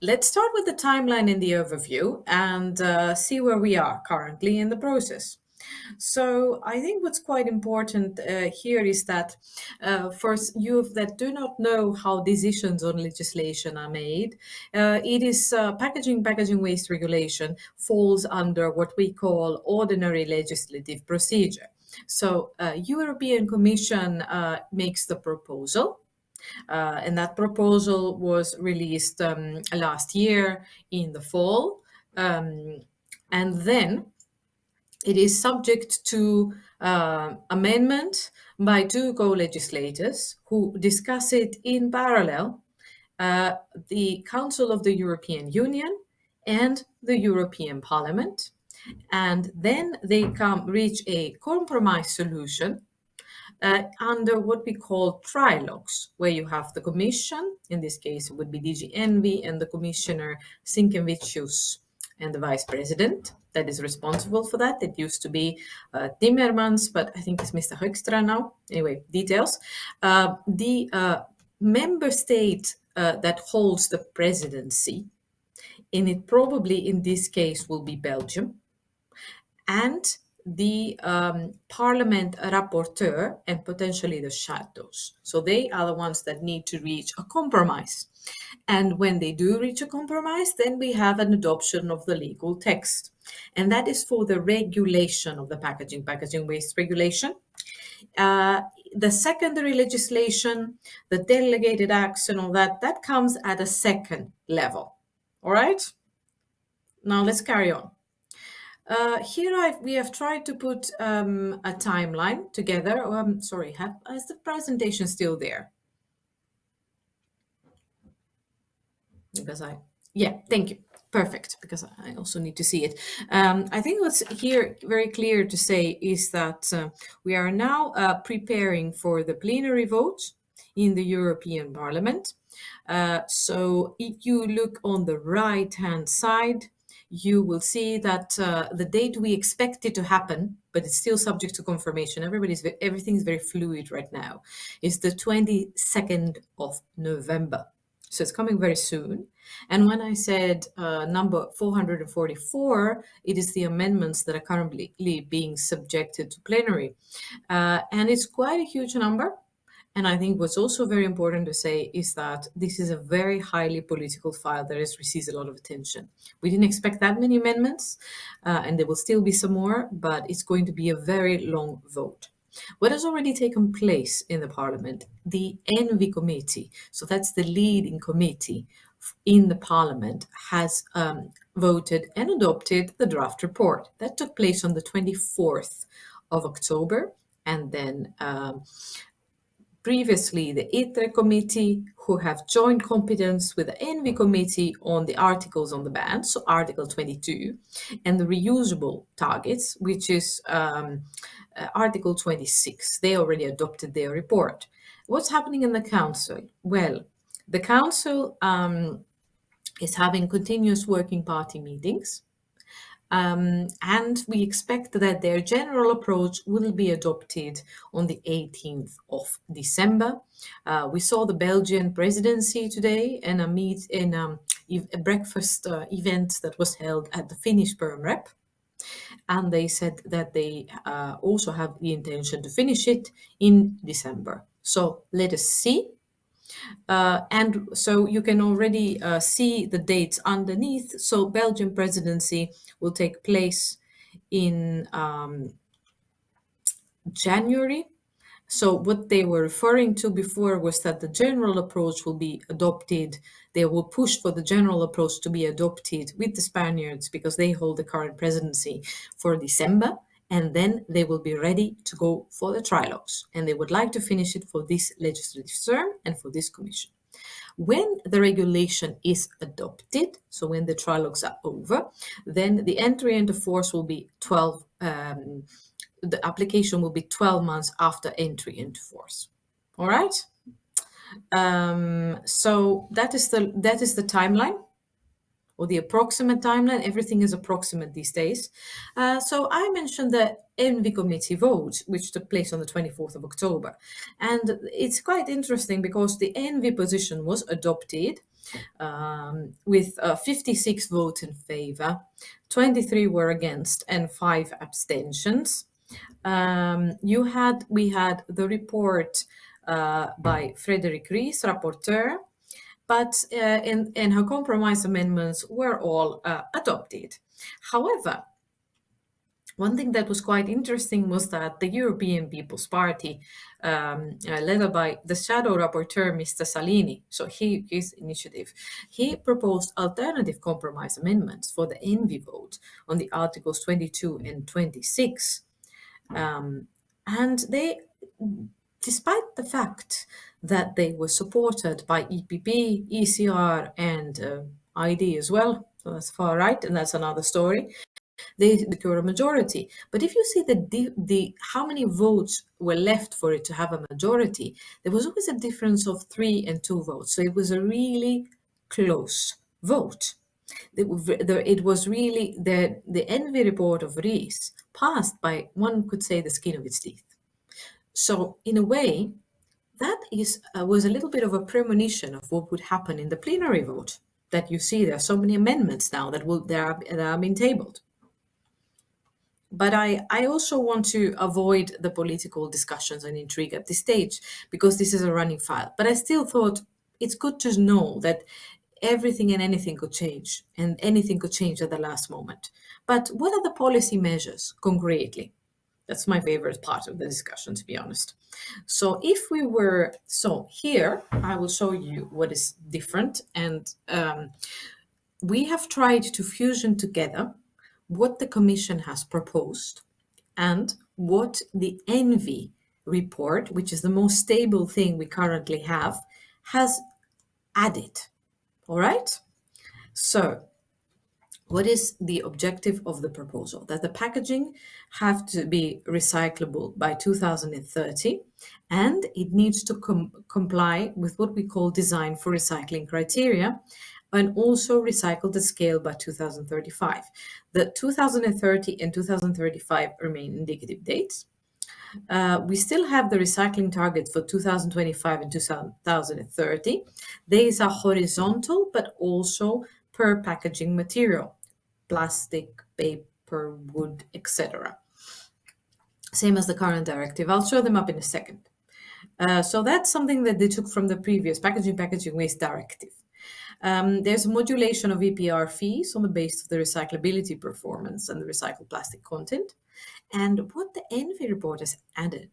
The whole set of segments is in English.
let's start with the timeline in the overview and see where we are currently in the process. So I think what's quite important here is that for you that do not know how decisions on legislation are made, it is packaging waste regulation falls under what we call ordinary legislative procedure. So European Commission makes the proposal. And that proposal was released last year in the fall. And then it is subject to amendment by two co-legislators who discuss it in parallel, the Council of the European Union and the European Parliament. And then they reach a compromise solution under what we call trilogues, where you have the Commission, in this case it would be DG Envy, and the Commissioner Sinkevičius and the Vice President that is responsible for that. It used to be Timmermans, but I think it's Mr. Högstra now. Anyway, details. The member state that holds the presidency, and it probably in this case will be Belgium, and the parliament rapporteur and potentially the shadows. So they are the ones that need to reach a compromise. And when they do reach a compromise, then we have an adoption of the legal text. And that is for the regulation of the packaging waste regulation. The secondary legislation, the delegated acts and all that, that comes at a second level. All right? Now let's carry on. Here we have tried to put a timeline together. Sorry, is the presentation still there? Because thank you. Perfect, because I also need to see it. I think what's here very clear to say is that we are now preparing for the plenary vote in the European Parliament. So if you look on the right-hand side, you will see that the date we expect it to happen, but it's still subject to confirmation. Everything's very fluid right now, is the 22nd of November. So it's coming very soon. And when I said number 444, it is the amendments that are currently being subjected to plenary. And it's quite a huge number. And I think what's also very important to say is that this is a very highly political file that has received a lot of attention. We didn't expect that many amendments, and there will still be some more, but it's going to be a very long vote. What has already taken place in the Parliament, the Envy Committee, so that's the leading committee in the Parliament, has voted and adopted the draft report. That took place on the 24th of October, and then previously the ITRE committee, who have joint competence with the Envy committee on the articles on the ban, so Article 22, and the reusable targets, which is Article 26. They already adopted their report. What's happening in the Council? Well, the Council is having continuous working party meetings. And we expect that their general approach will be adopted on the 18th of December. We saw the Belgian presidency today in a breakfast event that was held at the Finnish Perm Rep. And they said that they also have the intention to finish it in December. So let us see. And so you can already see the dates underneath. So Belgian presidency will take place in January. So what they were referring to before was that the general approach will be adopted. They will push for the general approach to be adopted with the Spaniards because they hold the current presidency for December. And then they will be ready to go for the trilogues. And they would like to finish it for this legislative term and for this commission. When the regulation is adopted, so when the trilogues are over, then the entry into force will be the application will be 12 months after entry into force. All right? So that is the timeline, or the approximate timeline. Everything is approximate these days. So I mentioned the Envy Committee vote, which took place on the 24th of October. And it's quite interesting because the Envy position was adopted with 56 votes in favor, 23 were against, and 5 abstentions. We had the report by Frederick Ries, rapporteur, but and her compromise amendments were all adopted. However, one thing that was quite interesting was that the European People's Party, led by the shadow rapporteur, Mr. Salini, so his initiative, he proposed alternative compromise amendments for the envy vote on the Articles 22 and 26. And they, despite the fact that they were supported by EPP, ECR, and ID as well, so that's far right, and that's another story, they secure a majority. But if you see the how many votes were left for it to have a majority, there was always a difference of 3 and 2 votes. So it was a really close vote. It was really the envy report of Ries passed by, one could say, the skin of its teeth. So in a way, that was a little bit of a premonition of what would happen in the plenary vote. That you see, there are so many amendments now that are being tabled. But I also want to avoid the political discussions and intrigue at this stage, because this is a running file. But I still thought it's good to know that everything and anything could change, and anything could change at the last moment. But what are the policy measures concretely? That's my favorite part of the discussion, to be honest. So here I will show you what is different, and we have tried to fusion together what the Commission has proposed and what the ENVI report, which is the most stable thing we currently have, has added. All right? So what is the objective of the proposal? That the packaging have to be recyclable by 2030, and it needs to comply with what we call design for recycling criteria, and also recycle the scale by 2035. The 2030 and 2035 remain indicative dates. We still have the recycling targets for 2025 and 2030. These are horizontal, but also per packaging material, plastic, paper, wood, etc. Same as the current directive. I'll show them up in a second. So that's something that they took from the previous packaging waste directive. There's a modulation of EPR fees on the basis of the recyclability performance and the recycled plastic content. And what the ENVI report has added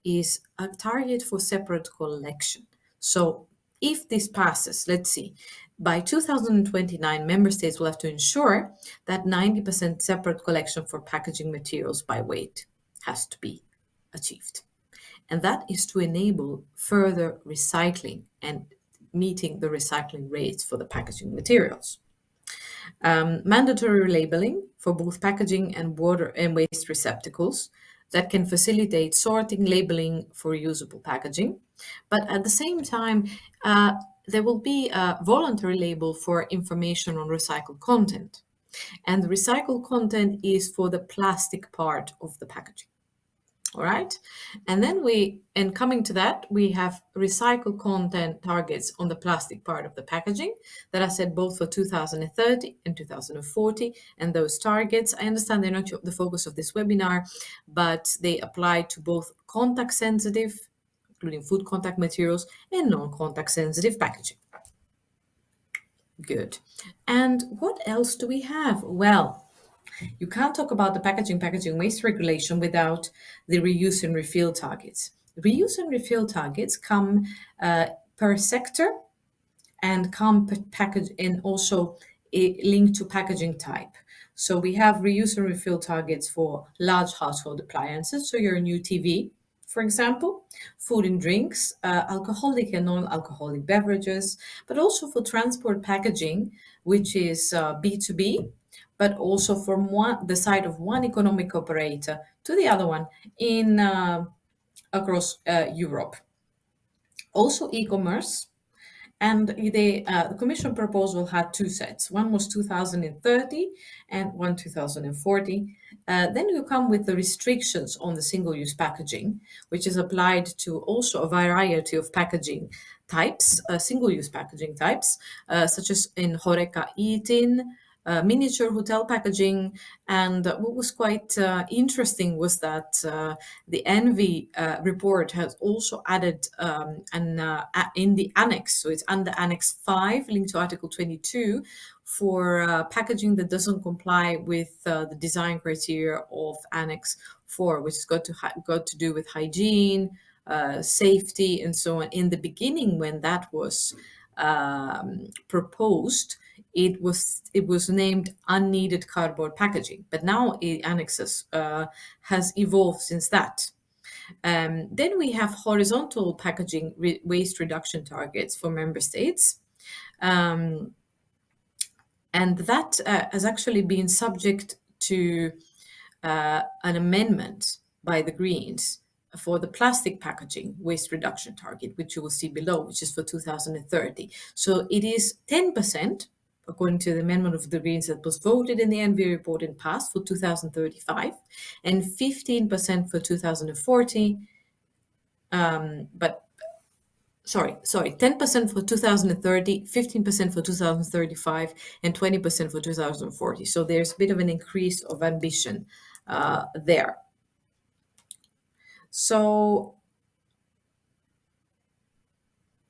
is a target for separate collection. So if this passes, let's see, by 2029, member states will have to ensure that 90% separate collection for packaging materials by weight has to be achieved. And that is to enable further recycling and meeting the recycling rates for the packaging materials. Mandatory labeling for both packaging and water and waste receptacles that can facilitate sorting, labeling for usable packaging. But at the same time, there will be a voluntary label for information on recycled content. And the recycled content is for the plastic part of the packaging. All right. And then coming to that, we have recycled content targets on the plastic part of the packaging that are set both for 2030 and 2040. And those targets, I understand they're not the focus of this webinar, but they apply to both contact sensitive, including food contact materials, and non-contact sensitive packaging. Good. And what else do we have? Well, you can't talk about the packaging waste regulation without the reuse and refill targets. Reuse and refill targets come per sector and come per package, and also linked to packaging type. So we have reuse and refill targets for large household appliances. So your new TV, for example, food and drinks, alcoholic and non-alcoholic beverages, but also for transport packaging, which is B2B, but also from the side of one economic operator to the other one in across Europe. Also e-commerce And the Commission proposal had two sets. One was 2030 and one 2040. Then you come with the restrictions on the single-use packaging, which is applied to also a variety of packaging types, single-use packaging types, such as in Horeca eating, miniature hotel packaging. And what was quite interesting was that the Envy report has also added in the Annex, so it's under Annex 5, linked to Article 22, for packaging that doesn't comply with the design criteria of Annex 4, which has got to do with hygiene, safety, and so on. In the beginning, when that was proposed, it was named unneeded cardboard packaging, but now Annexes has evolved since that. Then we have horizontal packaging waste reduction targets for member states. And that has actually been subject to an amendment by the Greens for the plastic packaging waste reduction target, which you will see below, which is for 2030. So it is 10%, according to the amendment of the Greens that was voted in the Envy report and passed, for 2035, and 15% for 2040. But sorry, 10% for 2030, 15% for 2035, and 20% for 2040. So there's a bit of an increase of ambition there. So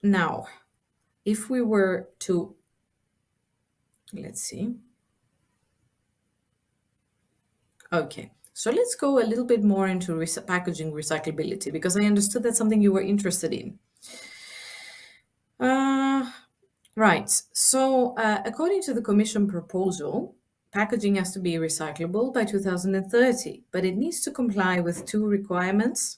now, if we were to, let's see. Okay, so let's go a little bit more into packaging recyclability, because I understood that's something you were interested in. Right, so according to the Commission proposal, packaging has to be recyclable by 2030, but it needs to comply with two requirements.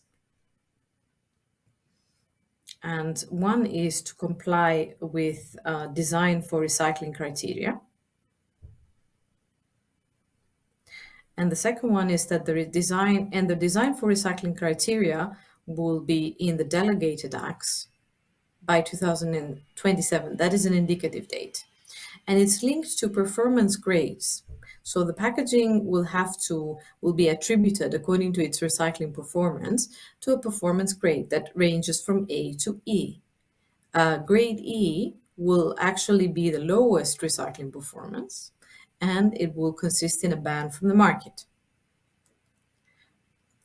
And one is to comply with design for recycling criteria. And the second one is that the design for recycling criteria will be in the delegated acts by 2027. That is an indicative date. And it's linked to performance grades. So the packaging will be attributed according to its recycling performance to a performance grade that ranges from A to E. Grade E will actually be the lowest recycling performance, and it will consist in a ban from the market.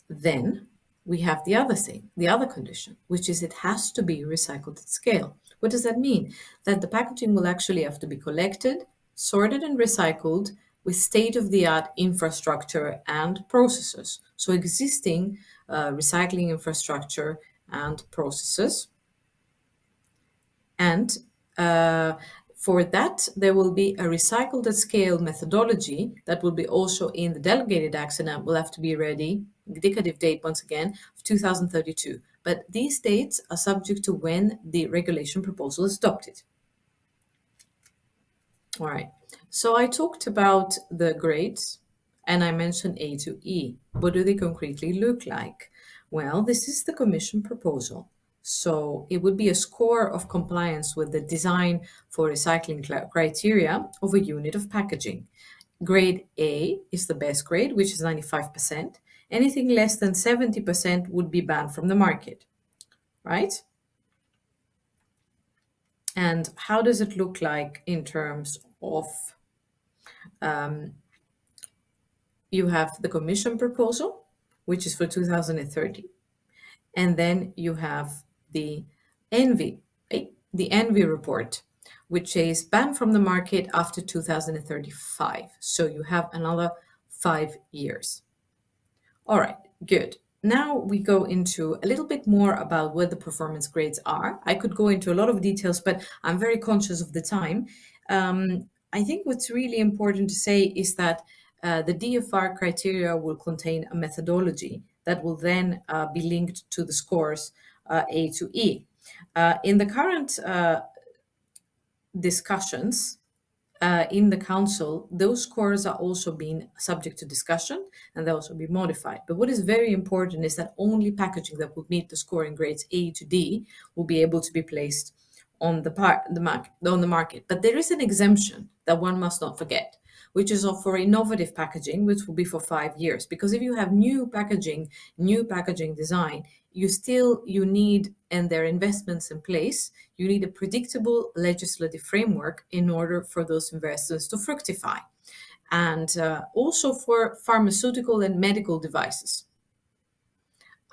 Then we have the other thing, the other condition, which is it has to be recycled at scale. What does that mean? That the packaging will actually have to be collected, sorted, and recycled with state-of-the-art infrastructure and processes. So existing recycling infrastructure and processes. And for that, there will be a recycled at scale methodology that will be also in the delegated acts, and that will have to be ready, indicative date once again, of 2032. But these dates are subject to when the regulation proposal is adopted. All right, so I talked about the grades and I mentioned A to E. What do they concretely look like? Well, this is the Commission proposal. So it would be a score of compliance with the design for recycling criteria of a unit of packaging. Grade A is the best grade, which is 95%. Anything less than 70% would be banned from the market, right? And how does it look like in terms of, you have the Commission proposal, which is for 2030. And then you have the Envy report, which is banned from the market after 2035. So you have another 5 years. All right, good. Now we go into a little bit more about what the performance grades are. I could go into a lot of details, but I'm very conscious of the time. I think what's really important to say is that the DFR criteria will contain a methodology that will then be linked to the scores A to E. In the current discussions in the council, those scores are also being subject to discussion and they'll also be modified. But what is very important is that only packaging that will meet the scoring grades A to D will be able to be placed on on the market. But there is an exemption that one must not forget, which is for innovative packaging, which will be for 5 years. Because if you have new packaging design, you need, and there are investments in place, you need a predictable legislative framework in order for those investments to fructify. And also for pharmaceutical and medical devices.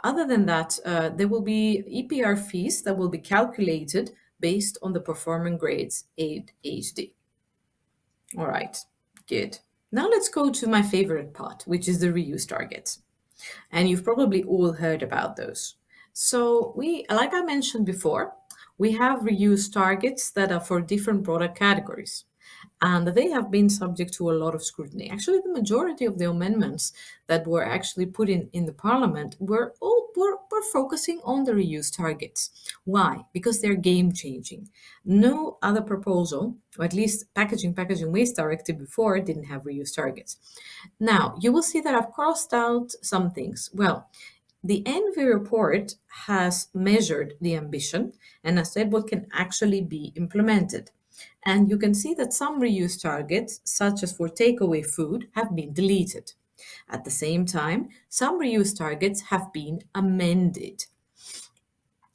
Other than that, there will be EPR fees that will be calculated based on the performance grades HD. All right, good. Now let's go to my favorite part, which is the reuse targets. And you've probably all heard about those. So like I mentioned before, we have reuse targets that are for different product categories. And they have been subject to a lot of scrutiny. Actually, the majority of the amendments that were actually put in the parliament were focusing on the reuse targets. Why? Because they're game changing. No other proposal, or at least packaging waste directive before, didn't have reuse targets. Now, you will see that I've crossed out some things. Well, the ENVI report has measured the ambition and has said what can actually be implemented. And you can see that some reuse targets, such as for takeaway food, have been deleted. At the same time, some reuse targets have been amended.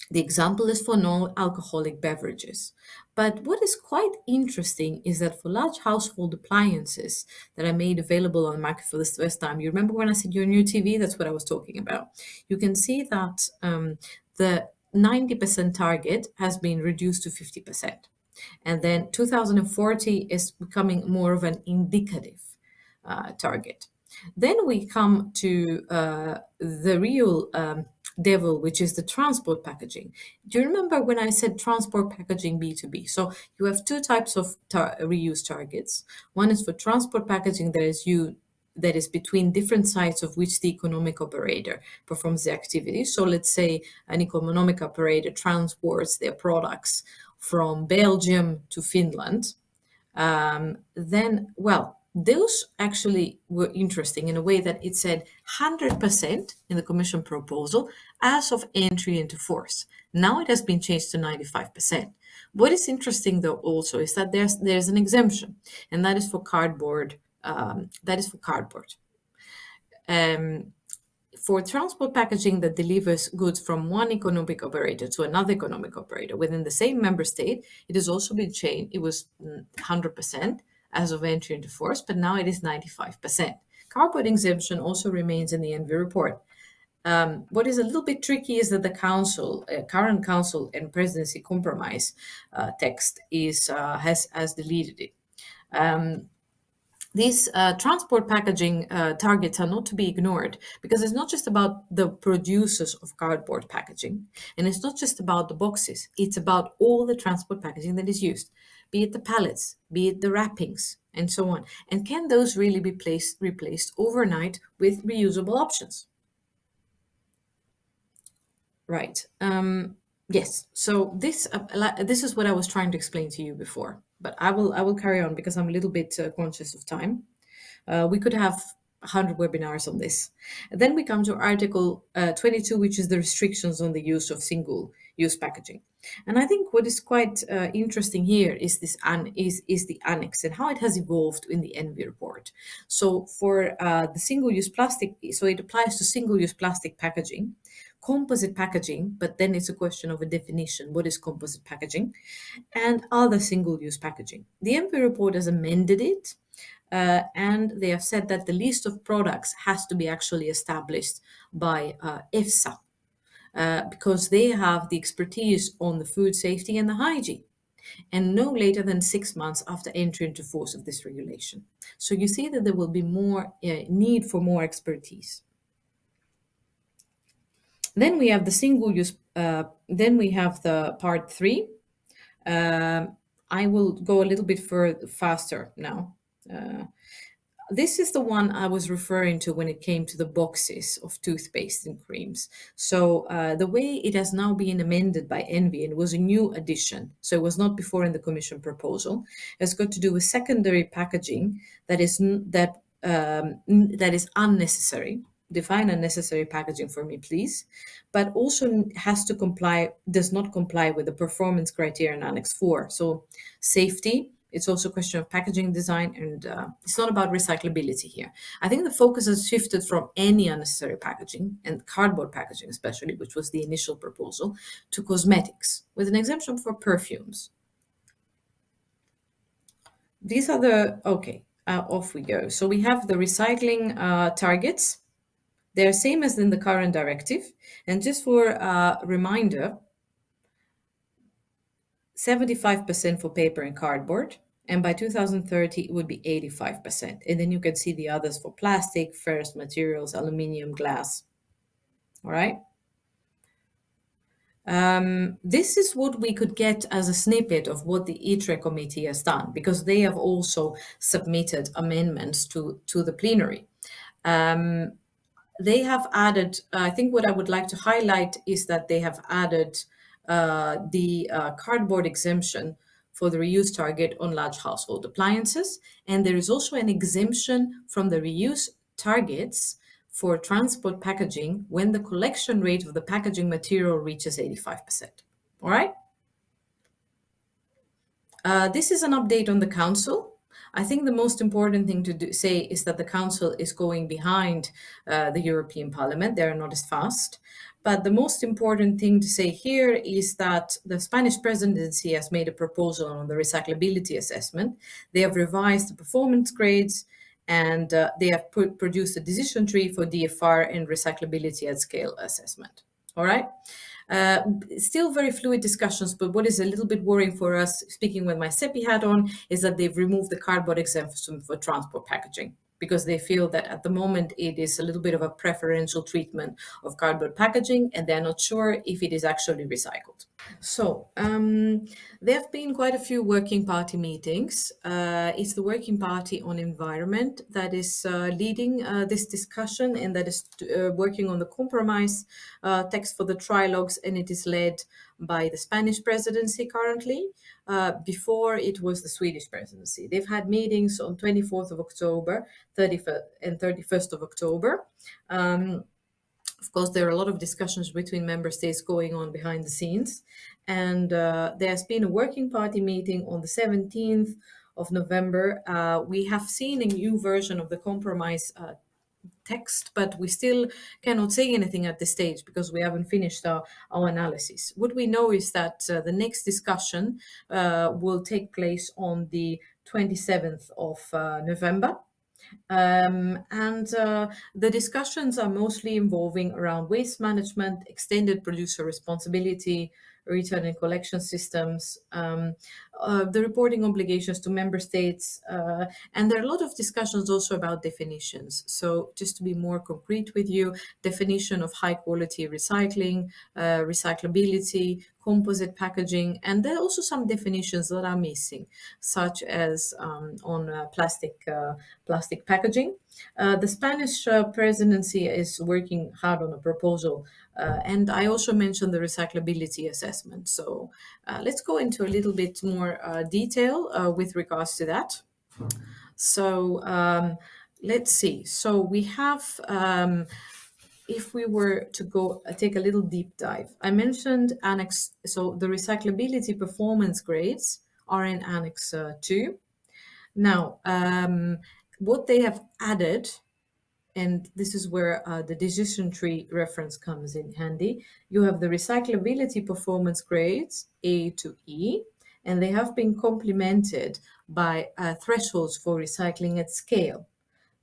The example is for non-alcoholic beverages. But what is quite interesting is that for large household appliances that are made available on the market for the first time, you remember when I said your new TV? That's what I was talking about. You can see that the 90% target has been reduced to 50%. And then 2040 is becoming more of an indicative target. Then we come to the real devil, which is the transport packaging. Do you remember when I said transport packaging B2B? So you have two types of reuse targets. One is for transport packaging that is between different sites of which the economic operator performs the activity. So let's say an economic operator transports their products from Belgium to Finland. Those actually were interesting in a way that it said 100% in the Commission proposal as of entry into force. Now it has been changed to 95%. What is interesting, though, also is that there's an exemption, and that is for cardboard. For transport packaging that delivers goods from one economic operator to another economic operator within the same member state, it has also been changed. It was 100% as of entry into force, but now it is 95%. Cardboard exemption also remains in the ENVI report. What is a little bit tricky is that the current council and presidency compromise text has deleted it. These transport packaging targets are not to be ignored, because it's not just about the producers of cardboard packaging, and it's not just about the boxes, it's about all the transport packaging that is used, be it the pallets, be it the wrappings, and so on. And can those really be replaced overnight with reusable options? Right. Yes. So this is what I was trying to explain to you before, but I will carry on because I'm a little bit conscious of time. We could have 100 webinars on this. And then we come to Article 22, which is the restrictions on the use of single-use packaging. And I think what is quite interesting here is is the annex and how it has evolved in the ENVI report. So for the single-use plastic, so it applies to single-use plastic packaging, composite packaging, but then it's a question of a definition. What is composite packaging? And other single-use packaging. The ENVI report has amended it, and they have said that the list of products has to be actually established by EFSA, because they have the expertise on the food safety and the hygiene, and no later than 6 months after entry into force of this regulation. So you see that there will be more need for more expertise. Then we have the single-use, then we have the part 3. I will go a little bit faster now. This is the one I was referring to when it came to the boxes of toothpaste and creams. So the way it has now been amended by ENVI, and it was a new addition, so it was not before in the Commission proposal, has got to do with secondary packaging that is unnecessary, define unnecessary packaging for me, please, but also does not comply with the performance criteria in Annex 4. So safety, it's also a question of packaging design, and it's not about recyclability here. I think the focus has shifted from any unnecessary packaging, and cardboard packaging especially, which was the initial proposal, to cosmetics, with an exemption for perfumes. These are off we go. So we have the recycling targets. They're same as in the current directive. And just for a reminder, 75% for paper and cardboard. And by 2030, it would be 85%. And then you can see the others for plastic, ferrous materials, aluminium, glass. All right. This is what we could get as a snippet of what the ITRE committee has done, because they have also submitted amendments to the plenary. They have added, I think what I would like to highlight is that they have added the cardboard exemption for the reuse target on large household appliances. And there is also an exemption from the reuse targets for transport packaging when the collection rate of the packaging material reaches 85%. All right? This is an update on the council. I think the most important thing to say is that the council is going behind the European Parliament. They're not as fast. But the most important thing to say here is that the Spanish presidency has made a proposal on the recyclability assessment. They have revised the performance grades, and they have produced a decision tree for DFR and recyclability at scale assessment. All right. Still very fluid discussions, but what is a little bit worrying for us, speaking with my SEPI hat on, is that they've removed the cardboard exemption for transport packaging, because they feel that at the moment it is a little bit of a preferential treatment of cardboard packaging, and they're not sure if it is actually recycled. So there have been quite a few working party meetings. It's the Working Party on Environment that is leading this discussion, and that is working on the compromise text for the trilogues, and it is led by the Spanish presidency currently. Before it was the Swedish presidency. They've had meetings on 24th of October, 31st and 31st of October. Of course, there are a lot of discussions between member states going on behind the scenes. And there's been a working party meeting on the 17th of November. We have seen a new version of the compromise text, but we still cannot say anything at this stage because we haven't finished our analysis. What we know is that the next discussion will take place on the 27th of November. The discussions are mostly involving around waste management, extended producer responsibility, return and collection systems, the reporting obligations to member states, and there are a lot of discussions also about definitions. So just to be more concrete with you, definition of high quality recycling, recyclability, composite packaging, and there are also some definitions that are missing, such as on plastic packaging. The Spanish presidency is working hard on a proposal, and I also mentioned the recyclability assessment. So let's go into a little bit more detail with regards to that. So let's see. So we have, if we were to go take a little deep dive, I mentioned Annex. So the recyclability performance grades are in Annex 2. Now, what they have added, and this is where the decision tree reference comes in handy. You have the recyclability performance grades A to E, and they have been complemented by thresholds for recycling at scale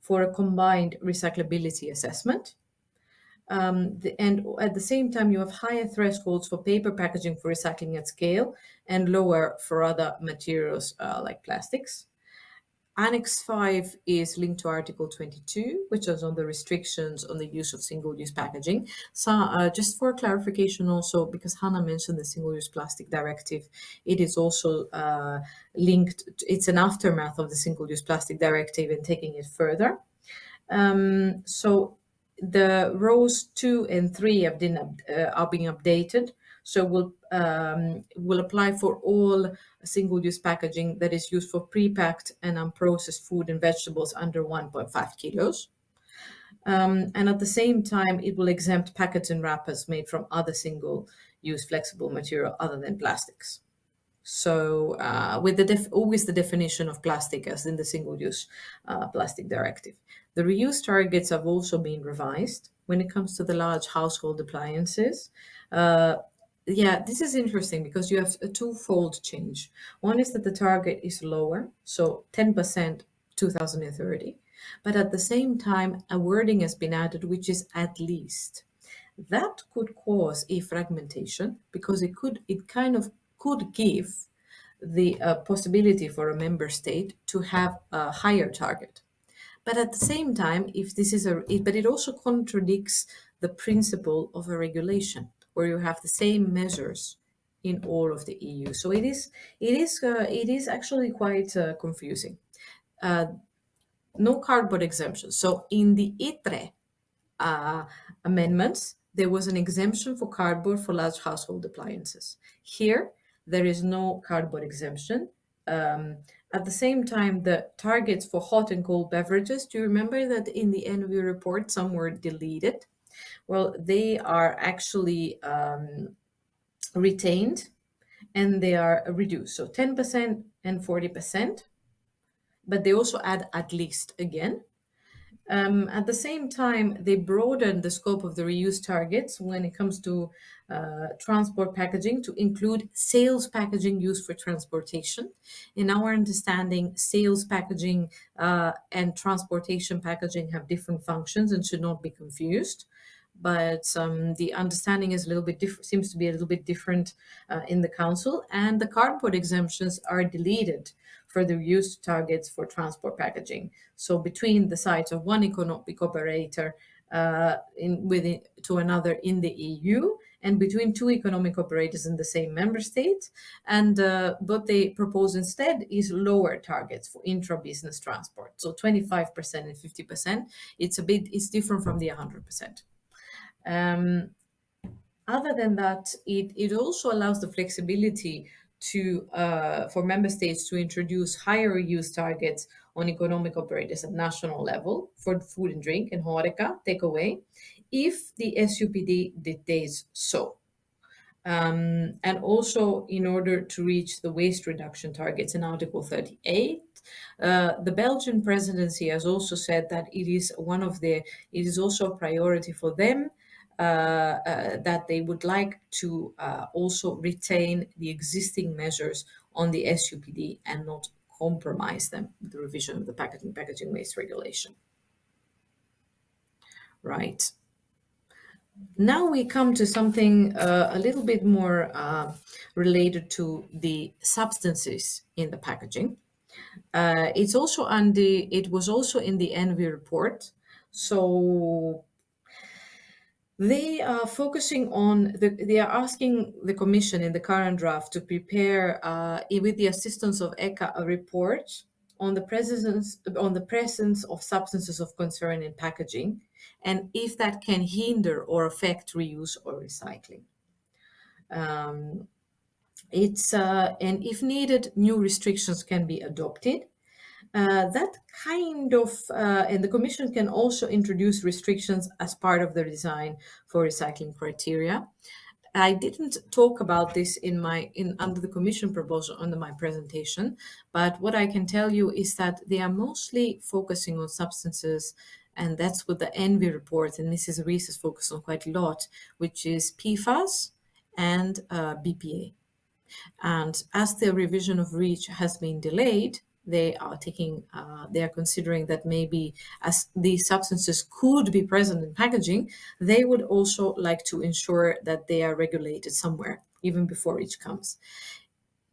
for a combined recyclability assessment. And at the same time, you have higher thresholds for paper packaging for recycling at scale and lower for other materials like plastics. Annex 5 is linked to Article 22, which is on the restrictions on the use of single-use packaging. So just for clarification also, because Hannah mentioned the Single-Use Plastic Directive, it is also linked, it's an aftermath of the Single-Use Plastic Directive and taking it further. So the rows 2 and 3 are being updated. So will apply for all single-use packaging that is used for pre-packed and unprocessed food and vegetables under 1.5 kilos. And at the same time, it will exempt packets and wrappers made from other single-use flexible material other than plastics. So with always the definition of plastic as in the single-use plastic directive. The reuse targets have also been revised when it comes to the large household appliances. Uh, yeah, this is interesting because you have a twofold change. One is that the target is lower, so 10% 2030, but at the same time, a wording has been added which is at least. That could cause a fragmentation because it kind of could give the possibility for a member state to have a higher target. But at the same time, if this is but it also contradicts the principle of a regulation where you have the same measures in all of the EU. So it is actually quite confusing. No cardboard exemption. So in the ITRE amendments, there was an exemption for cardboard for large household appliances. Here, there is no cardboard exemption. At the same time, the targets for hot and cold beverages, do you remember that in the end of your report, some were deleted? Well, they are actually retained and they are reduced. So 10% and 40%, but they also add at least again. At the same time, they broaden the scope of the reuse targets when it comes to transport packaging to include sales packaging used for transportation. In our understanding, sales packaging and transportation packaging have different functions and should not be confused. But the understanding is a little bit different, seems to be a little bit different in the council, and the cardboard exemptions are deleted for the reuse targets for transport packaging. So between the sites of one economic operator to another in the EU, and between two economic operators in the same member state. And what they propose instead is lower targets for intra-business transport. So 25% and 50%. It's different from the 100%. Other than that, it also allows the flexibility for member states to introduce higher use targets on economic operators at national level for food and drink and HoReCa takeaway, if the SUPD dictates so. And also in order to reach the waste reduction targets in Article 38, the Belgian presidency has also said that it is also a priority for them that they would like to also retain the existing measures on the SUPD and not compromise them with the revision of the packaging waste regulation. Right. Now we come to something a little bit more related to the substances in the packaging. It was also in the ENVI report. So they are focusing on they are asking the Commission in the current draft to prepare, with the assistance of ECHA, a report on the presence of substances of concern in packaging, and if that can hinder or affect reuse or recycling. And if needed, new restrictions can be adopted. And the Commission can also introduce restrictions as part of the design for recycling criteria. I didn't talk about this under the Commission proposal under my presentation, but what I can tell you is that they are mostly focusing on substances, and that's what the ENVI report and Mrs. Rees is focused on quite a lot, which is PFAS and BPA. And as the revision of REACH has been delayed, they are considering that maybe as these substances could be present in packaging, they would also like to ensure that they are regulated somewhere, even before REACH comes.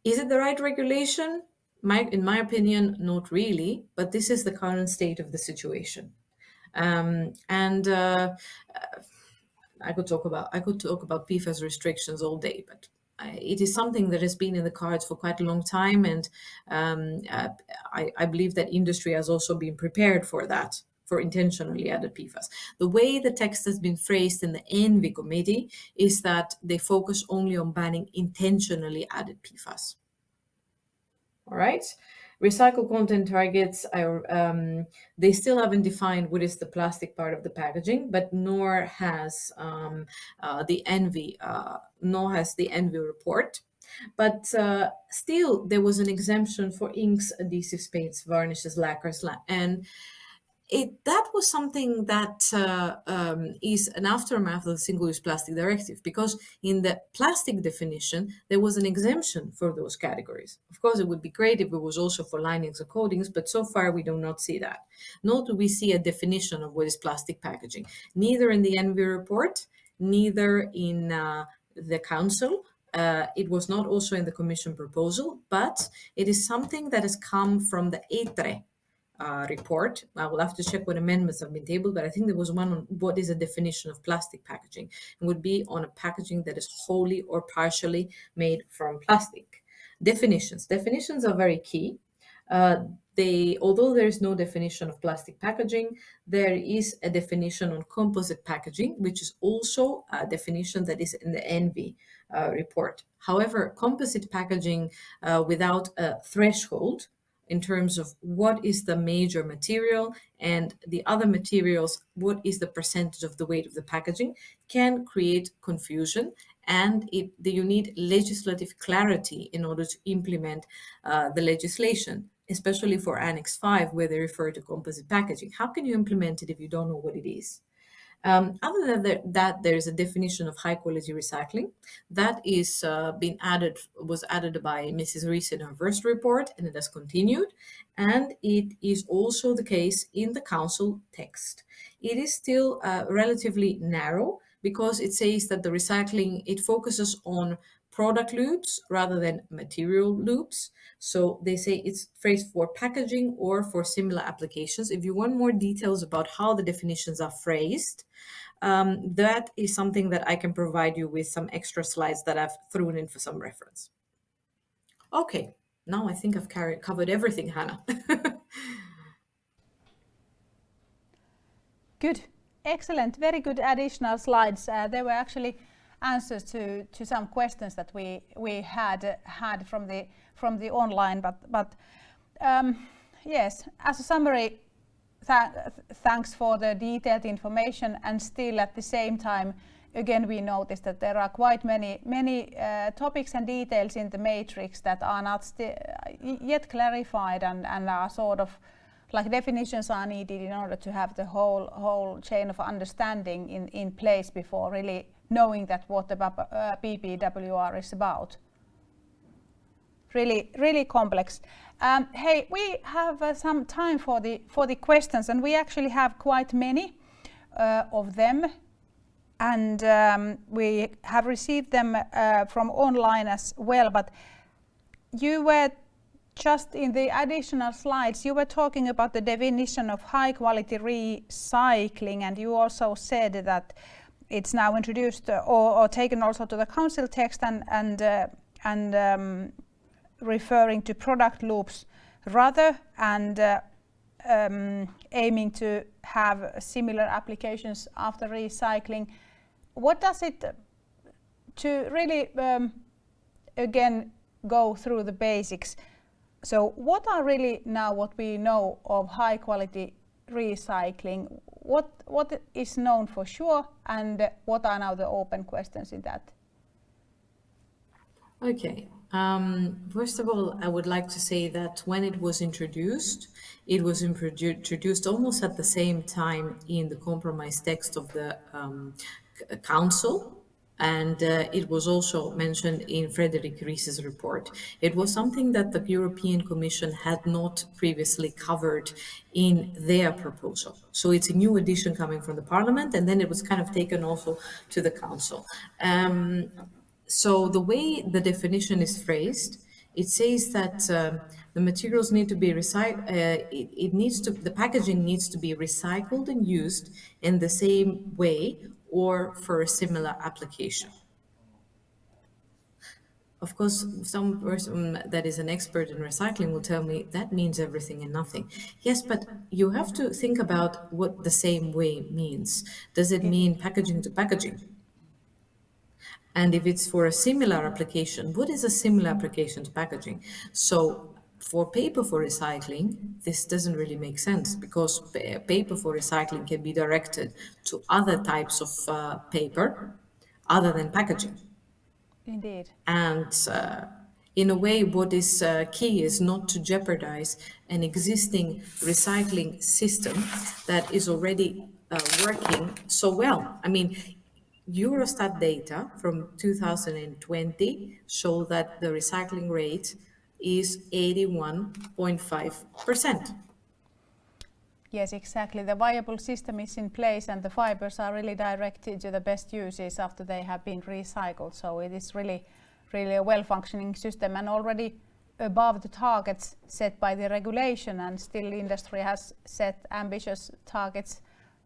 Is it the right regulation? In my opinion, not really, but this is the current state of the situation. I could talk about PFAS restrictions all day, but it is something that has been in the cards for quite a long time, and I believe that industry has also been prepared for that, for intentionally added PFAS. The way the text has been phrased in the ENVI committee is that they focus only on banning intentionally added PFAS. All right. Recycle content targets are they still haven't defined what is the plastic part of the packaging, but nor has the Envy report. But still, there was an exemption for inks, adhesives, paints, varnishes, lacquers, and that was something that is an aftermath of the Single-Use Plastic Directive, because in the plastic definition there was an exemption for those categories. Of course, it would be great if it was also for linings or coatings, but so far we do not see that. Nor do we see a definition of what is plastic packaging, neither in the Envy report, neither in the Council. It was not also in the Commission proposal, but it is something that has come from the ETRE report. I will have to check what amendments have been tabled, but I think there was one on what is a definition of plastic packaging. It would be on a packaging that is wholly or partially made from plastic. Definitions are very key. Although there is no definition of plastic packaging, there is a definition on composite packaging, which is also a definition that is in the ENVI report. However, composite packaging without a threshold in terms of what is the major material and the other materials, what is the percentage of the weight of the packaging, can create confusion, and you need legislative clarity in order to implement the legislation, especially for Annex 5, where they refer to composite packaging. How can you implement it if you don't know what it is? Other than that, there is a definition of high quality recycling that was added by Mrs. Rees in her first report, and it has continued. And it is also the case in the Council text. It is still relatively narrow because it says that the recycling, it focuses on product loops rather than material loops. So they say it's phrased for packaging or for similar applications. If you want more details about how the definitions are phrased, that is something that I can provide you with some extra slides that I've thrown in for some reference. Okay, now I think I've covered everything, Hannah. Good. Excellent. Very good additional slides. There were actually answers to some questions that we had from the online, but yes, as a summary, thanks for the detailed information, and still at the same time, again, we noticed that there are quite many topics and details in the matrix that are not yet clarified, and are sort of like definitions are needed in order to have the whole chain of understanding in place before really knowing that what the PPWR is about. Really complex. Hey, we have some time for the questions, and we actually have quite many of them, and we have received them from online as well. But you were just in the additional slides, you were talking about the definition of high quality recycling, and you also said that it's now introduced or taken also to the Council text, and referring to product loops rather, and aiming to have similar applications after recycling. What does it, to really again go through the basics, so what are really now what we know of high quality recycling? What is known for sure, and what are now the open questions in that? Okay. First of all, I would like to say that when it was introduced almost at the same time in the compromise text of the Council, and it was also mentioned in Frederick Ries's report. It was something that the European Commission had not previously covered in their proposal. So it's a new addition coming from the Parliament, and then it was kind of taken also to the Council. So the way the definition is phrased, it says that the materials need to be recycled. The packaging needs to be recycled and used in the same way or for a similar application. Of course, some person that is an expert in recycling will tell me that means everything and nothing. Yes, but you have to think about what the same way means. Does it mean packaging to packaging? And if it's for a similar application, what is a similar application to packaging? So For paper for recycling, this doesn't really make sense because paper for recycling can be directed to other types of paper other than packaging. Indeed. And in a way, what is key is not to jeopardize an existing recycling system that is already working so well. I mean, Eurostat data from 2020 show that the recycling rate is 81.5%. Yes, exactly. The viable system is in place and the fibers are really directed to the best uses after they have been recycled. So it is really a well-functioning system and already above the targets set by the regulation, and still industry has set ambitious targets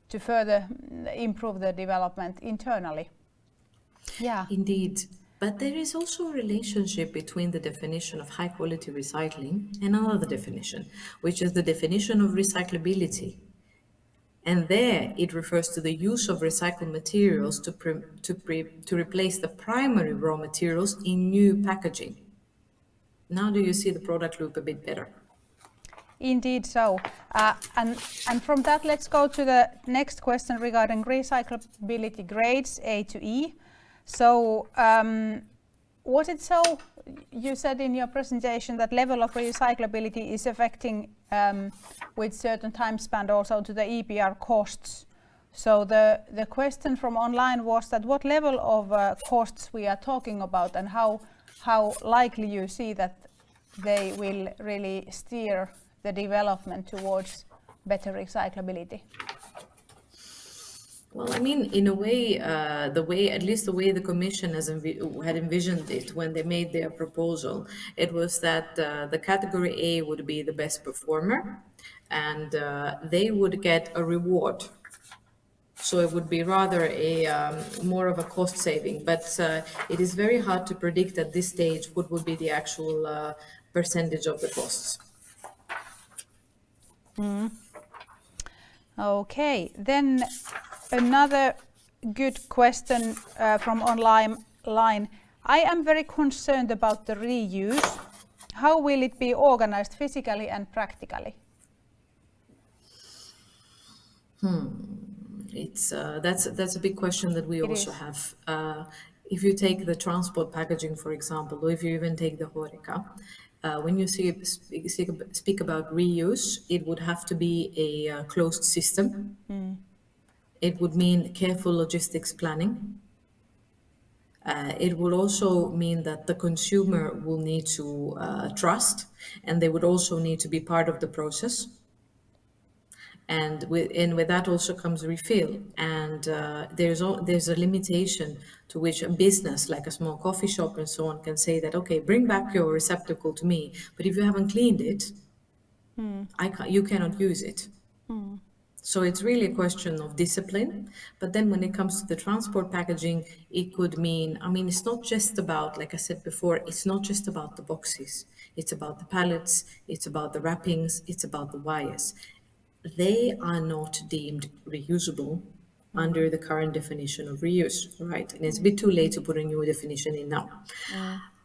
to further improve the development internally. Yeah. Indeed. But there is also a relationship between the definition of high quality recycling and another definition, which is the definition of recyclability. And there it refers to the use of recycled materials to replace the primary raw materials in new packaging. Now do you see the product loop a bit better? Indeed so. And from that, let's go to the next question regarding recyclability grades A to E. So was it so, you said in your presentation that level of recyclability is affecting with certain time span also to the EPR costs. So the question from online was that what level of costs we are talking about and how likely you see that they will really steer the development towards better recyclability? Well, I mean, in a way, at least the way the Commission had envisioned it when they made their proposal, it was that the category A would be the best performer, and they would get a reward. So it would be rather a more of a cost saving, but it is very hard to predict at this stage what would be the actual percentage of the costs. Okay, then another good question from online. I am very concerned about the reuse. How will it be organized physically and practically? It's that's a big question that we It also is. have. If you take the transport packaging, for example, or if you even take the horeca, when you speak about reuse, it would have to be a closed system. It would mean careful logistics planning. It will also mean that the consumer will need to trust, and they would also need to be part of the process. And with that also comes refill. And there's a limitation to which a business like a small coffee shop and so on can say that, okay, bring back your receptacle to me, but if you haven't cleaned it, you cannot use it. So it's really a question of discipline. But then when it comes to the transport packaging, it could mean, I mean, it's not just about, like I said before, it's not just about the boxes. It's about the pallets, it's about the wrappings, it's about the wires. They are not deemed reusable under the current definition of reuse, right? And it's a bit too late to put a new definition in now.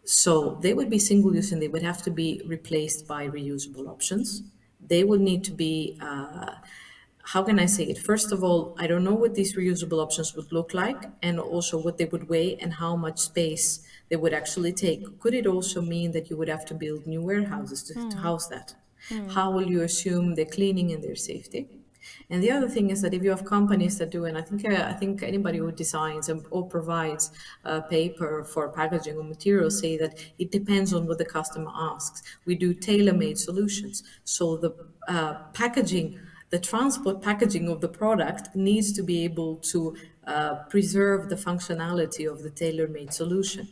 So they would be single use and they would have to be replaced by reusable options. They would need to be, how can I say it? First of all, I don't know what these reusable options would look like and also what they would weigh and how much space they would actually take. Could it also mean that you would have to build new warehouses to house that? How will you assume their cleaning and their safety? And the other thing is that if you have companies that do, and I think anybody who designs or provides paper for packaging or materials say that it depends on what the customer asks. We do tailor-made solutions. So the packaging, the transport packaging of the product needs to be able to preserve the functionality of the tailor-made solution.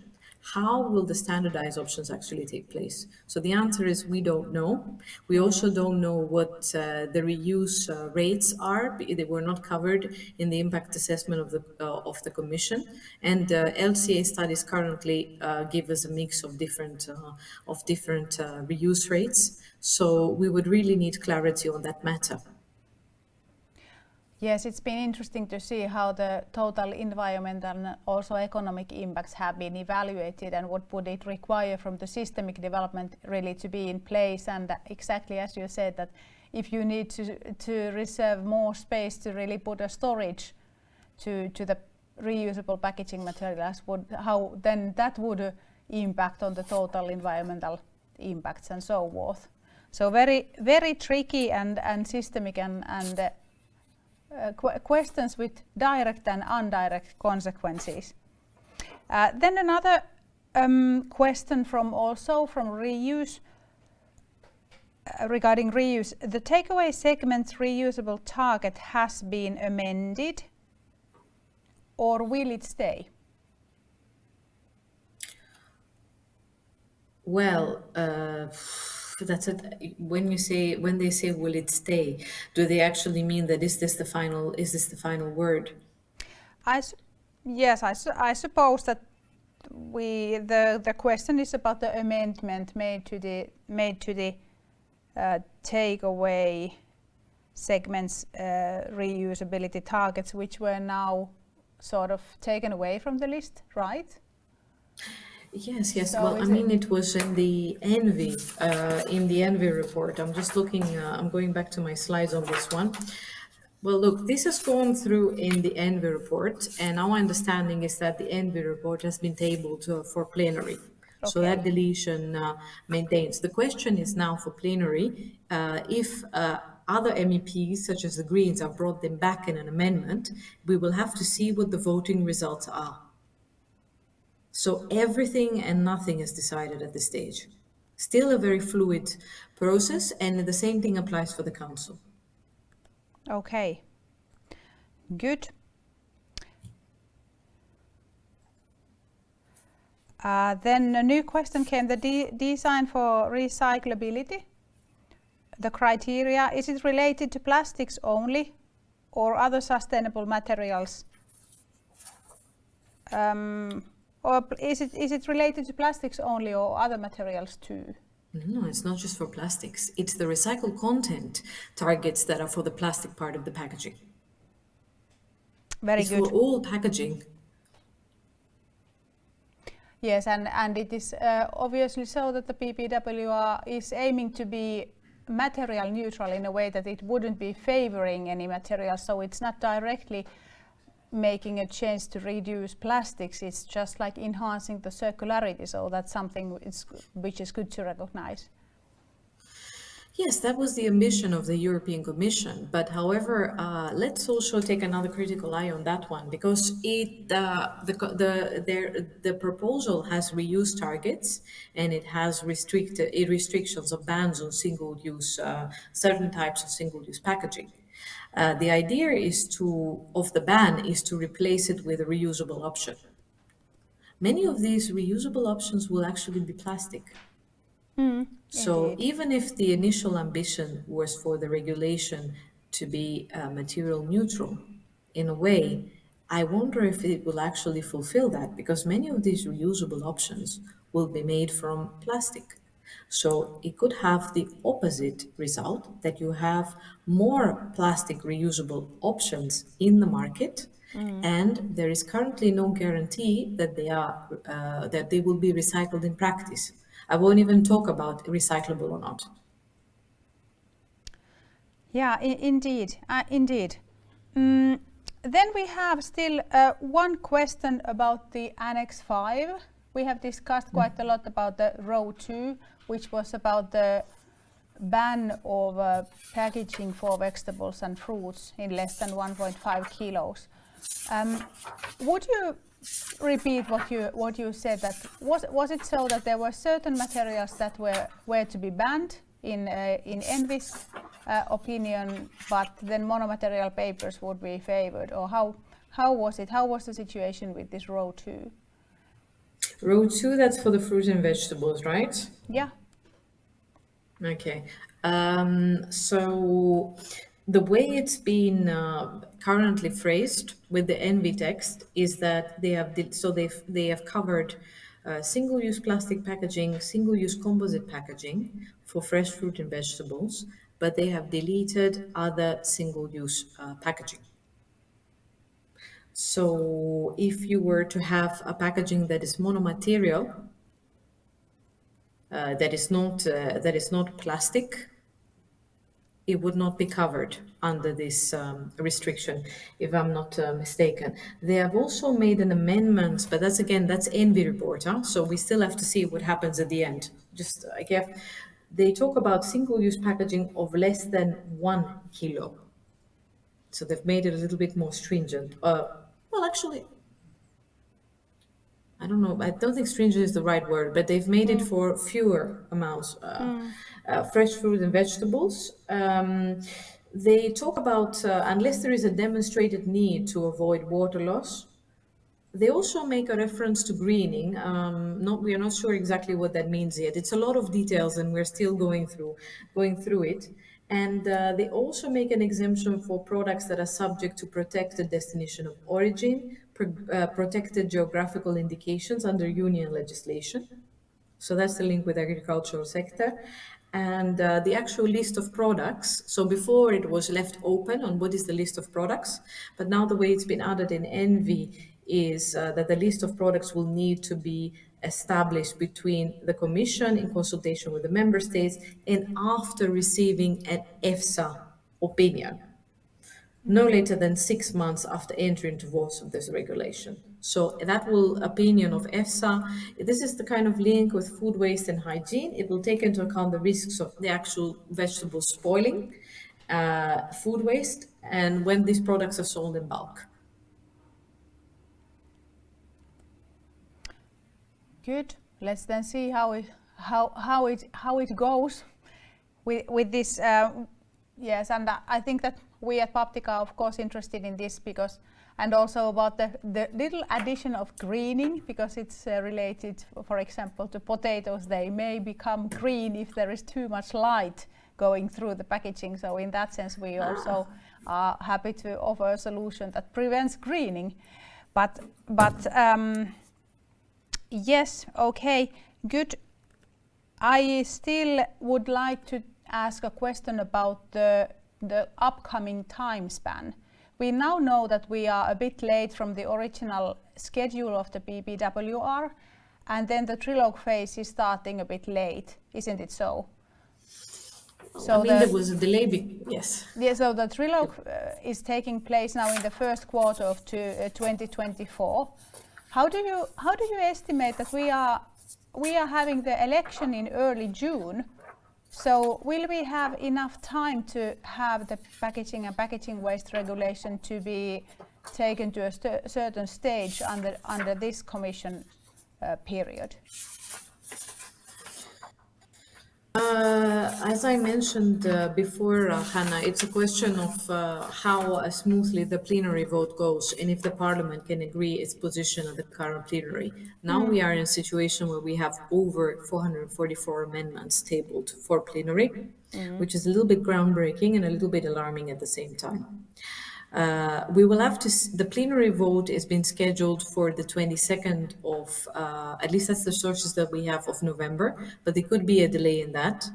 How will the standardized options actually take place? So the answer is we don't know. We also don't know what the reuse rates are. They were not covered in the impact assessment of the Commission. And LCA studies currently give us a mix of different reuse rates. So we would really need clarity on that matter. Yes, it's been interesting to see how the total environmental and also economic impacts have been evaluated and what would it require from the systemic development really to be in place. And exactly as you said, that if you need to reserve more space to really put a storage to the reusable packaging materials, how then that would impact on the total environmental impacts and so forth. So very, very tricky and systemic and questions with direct and indirect consequences. Then another question from reuse regarding reuse. The takeaway segment's reusable target has been amended, or will it stay? Well, that's it. When they say will it stay, do they actually mean that is this the final word? Yes, I suppose that the question is about the amendment made to the takeaway segments reusability targets, which were now sort of taken away from the list, right? Yes. So Well, I mean, it was in the Envy report. I'm just looking. I'm going back to my slides on this one. Well, look, this has gone through in the Envy report, and our understanding is that the Envy report has been tabled for plenary. So Okay. that deletion maintains. The question is now for plenary if other MEPs, such as the Greens, have brought them back in an amendment. We will have to see what the voting results are. So everything and nothing is decided at this stage. Still a very fluid process, and the same thing applies for the council. Okay. Good. Then a new question came, the design for recyclability. The criteria, is it related to plastics only or other sustainable materials? Or is it related to plastics only or other materials too? No, it's not just for plastics. It's the recycled content targets that are for the plastic part of the packaging. Very It's good. for all packaging. Yes, and it is obviously so that the PPWR is aiming to be material neutral in a way that it wouldn't be favoring any material, so it's not directly making a change to reduce plastics, it's just like enhancing the circularity, so that's something which is good to recognize. Yes, that was the ambition of the European Commission. But however, let's also take another critical eye on that one because the proposal has reuse targets and it has restrictions of bans on single-use certain types of single-use packaging. The idea of the ban is to replace it with a reusable option. Many of these reusable options will actually be plastic. So Indeed. even if the initial ambition was for the regulation to be material neutral, in a way, I wonder if it will actually fulfill that because many of these reusable options will be made from plastic. So it could have the opposite result that you have more plastic reusable options in the market, and there is currently no guarantee that they will be recycled in practice. I won't even talk about recyclable or not. Yeah, indeed, indeed. Then we have still one question about the Annex 5. We have discussed quite a lot about the row 2, which was about the ban of packaging for vegetables and fruits in less than 1.5 kilos. Would you repeat what you said? That was it so that there were certain materials that were to be banned in Envy's opinion, but then monomaterial papers would be favored, or how was it? How was the situation with this row 2? Row 2, that's for the fruit and vegetables, right? Yeah. Okay. So the way it's been currently phrased with the Envy text is that they have covered single-use plastic packaging, single-use composite packaging for fresh fruit and vegetables, but they have deleted other single-use packaging. So if you were to have a packaging that is monomaterial, that is not plastic, it would not be covered under this restriction, if I'm not mistaken. They have also made an amendment, but that's again, that's Envy report, huh? So we still have to see what happens at the end. Just, I guess, they talk about single-use packaging of less than 1 kilo. So they've made it a little bit more stringent. Well, actually, I don't know. I don't think stringent is the right word, but they've made it for fewer amounts. Fresh fruit and vegetables. They talk about unless there is a demonstrated need to avoid water loss. They also make a reference to greening. We are not sure exactly what that means yet. It's a lot of details, and we're still going through it. And they also make an exemption for products that are subject to protected destination of origin, protected geographical indications under union legislation. So that's the link with agricultural sector. And the actual list of products. So before it was left open on what is the list of products, but now the way it's been added in Envy is that the list of products will need to be established between the Commission in consultation with the member states and after receiving an EFSA opinion no later than 6 months after entry into force of this regulation. So that will opinion of EFSA. This is the kind of link with food waste and hygiene. It will take into account the risks of the actual vegetables spoiling, food waste, and when these products are sold in bulk. Good. Let's then see how it goes with this. Yes, and I think that we at Paptic are of course interested in this because, and also about the little addition of greening, because it's related, for example, to potatoes. They may become green if there is too much light going through the packaging. So in that sense, we also are happy to offer a solution that prevents greening. But yes, okay, good. I still would like to ask a question about the upcoming time span. We now know that we are a bit late from the original schedule of the BBWR, and then the trilogue phase is starting a bit late, isn't it so? So there was a delay, yes. Yeah, so the trilogue is taking place now in the first quarter of 2024. How do you estimate that we are having the election in early June? So will we have enough time to have the packaging and packaging waste regulation to be taken to a certain stage under this Commission period? As I mentioned before, Hanna, it's a question of how smoothly the plenary vote goes and if the Parliament can agree its position at the current plenary. Now we are in a situation where we have over 444 amendments tabled for plenary, which is a little bit groundbreaking and a little bit alarming at the same time. We will have to. The plenary vote has been scheduled for the 22nd of, at least that's the sources that we have, of November, but there could be a delay in that.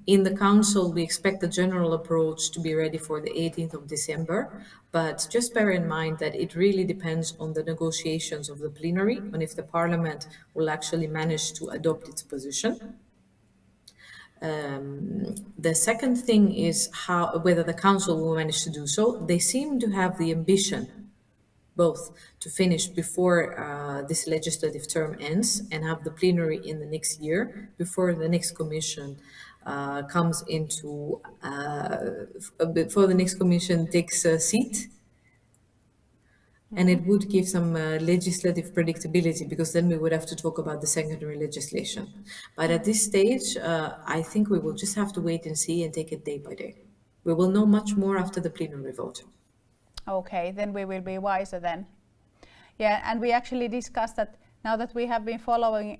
In the council, we expect the general approach to be ready for the 18th of December, but just bear in mind that it really depends on the negotiations of the plenary and if the Parliament will actually manage to adopt its position. The second thing is whether the council will manage to do so. They seem to have the ambition both to finish before this legislative term ends and have the plenary in the next year before the next commission comes into before the next commission takes a seat. And it would give some legislative predictability, because then we would have to talk about the secondary legislation. But at this stage, I think we will just have to wait and see and take it day by day. We will know much more after the plenary vote. Okay, then we will be wiser then. Yeah, and we actually discussed that now that we have been following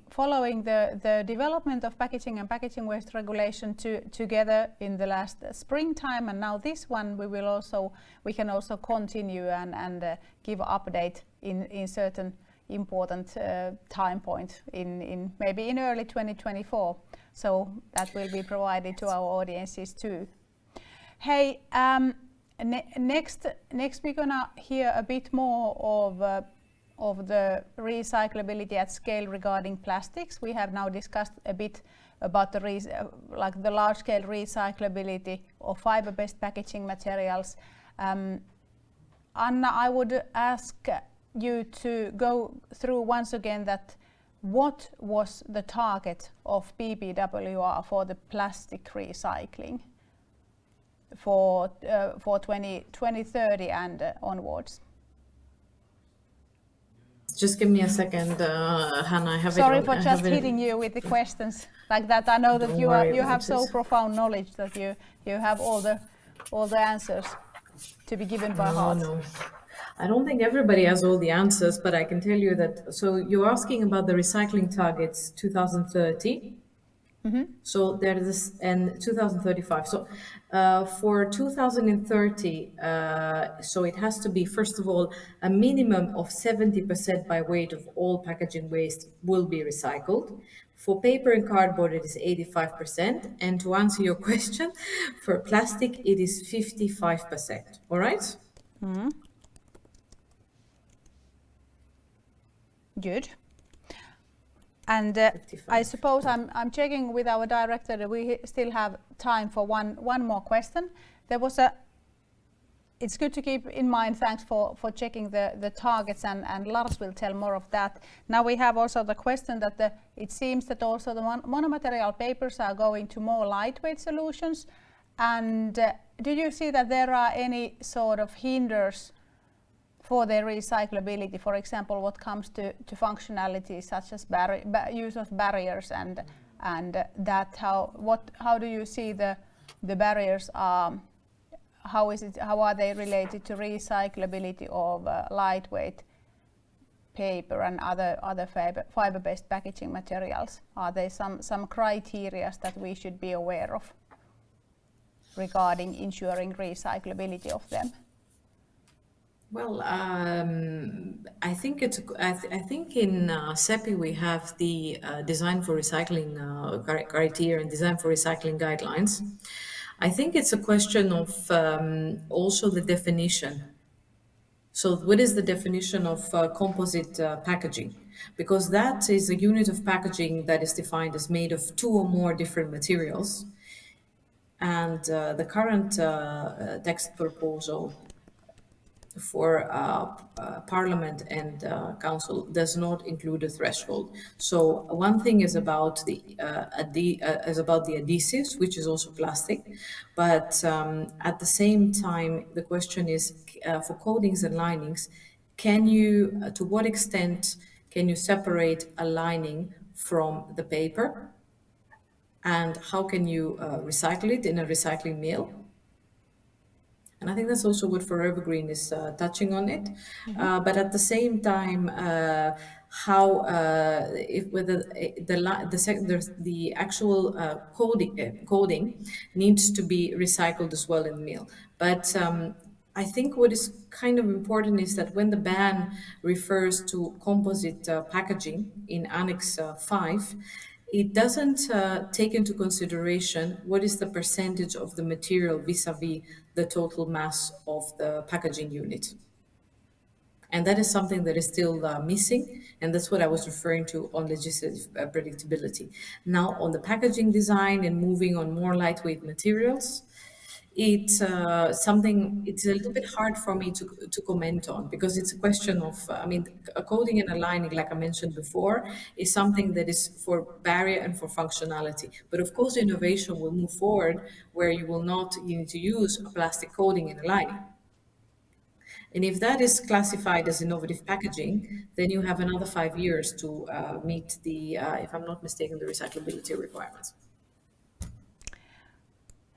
the development of packaging and packaging waste regulation together in the last springtime, and now this one we can also continue and give update in certain important time point in maybe in early 2024. So that will be provided to our audiences too. Hey, Next we're gonna hear a bit more of the recyclability at scale regarding plastics. We have now discussed a bit about the the large-scale recyclability of fiber-based packaging materials. Anna, I would ask you to go through once again that what was the target of PPWR for the plastic recycling for 2030 and onwards? Just give me a second, Hannah. I have Sorry it on, for I just have it- hitting you with the questions like that. I know that Don't you worry have about so it. profound knowledge that you have all the answers to be given by heart. No. I don't think everybody has all the answers, but I can tell you that. So you're asking about the recycling targets 2030. So there is and 2035. So for 2030, so it has to be first of all a minimum of 70% by weight of all packaging waste will be recycled. For paper and cardboard, it is 85%. And to answer your question, for plastic, it is 55%. All right? Good. And I 55. suppose I'm checking with our director that we still have time for one more question. There was it's good to keep in mind, thanks for checking the targets, and Lars will tell more of that. Now we have also the question that it seems that also the monomaterial papers are going to more lightweight solutions. And do you see that there are any sort of hinders for their recyclability, for example, what comes to functionality such as use of barriers and that how do you see the barriers are, how are they related to recyclability of lightweight paper and other fiber-based packaging materials? Are there some criteria that we should be aware of regarding ensuring recyclability of them? Well, I think I think in SEPI we have the design for recycling criteria and design for recycling guidelines. I think it's a question of also the definition. So, what is the definition of composite packaging? Because that is a unit of packaging that is defined as made of two or more different materials. And the current text proposal for Parliament and Council does not include a threshold. So one thing is about the adhesives, which is also plastic, but at the same time, the question is for coatings and linings, can you, to what extent can you separate a lining from the paper, and how can you recycle it in a recycling mill? And I think that's also what Forever Green is touching on it. But at the same time, how if whether the actual coding needs to be recycled as well in the mill. But I think what is kind of important is that when the ban refers to composite packaging in Annex 5, it doesn't take into consideration what is the percentage of the material vis-a-vis the total mass of the packaging unit. And that is something that is still missing, and that's what I was referring to on legislative predictability. Now, on the packaging design and moving on more lightweight materials, it's something, it's a little bit hard for me to comment on, because it's a question of, I mean, a coating and a lining, like I mentioned before, is something that is for barrier and for functionality. But of course, innovation will move forward where you need to use a plastic coating and a lining. And if that is classified as innovative packaging, then you have another 5 years to meet the, if I'm not mistaken, the recyclability requirements.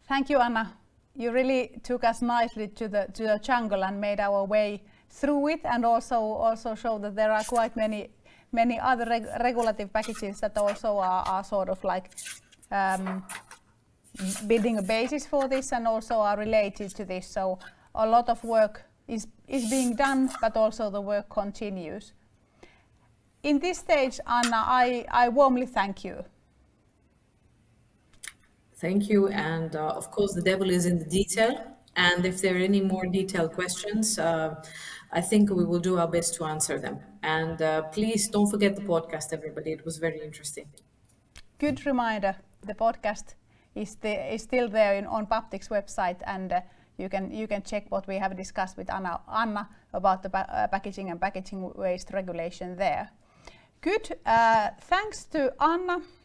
Thank you, Anna. You really took us nicely to the jungle and made our way through it, and also showed that there are quite many other regulative packages that also are sort of like building a basis for this and also are related to this. So a lot of work is being done, but also the work continues. In this stage, Anna, I warmly thank you. Thank you. And of course, the devil is in the detail. And if there are any more detailed questions, I think we will do our best to answer them. And please don't forget the podcast, everybody. It was very interesting. Good reminder. The podcast is still there on Paptic's website, and you can check what we have discussed with Anna about the packaging and packaging waste regulation there. Good. Thanks to Anna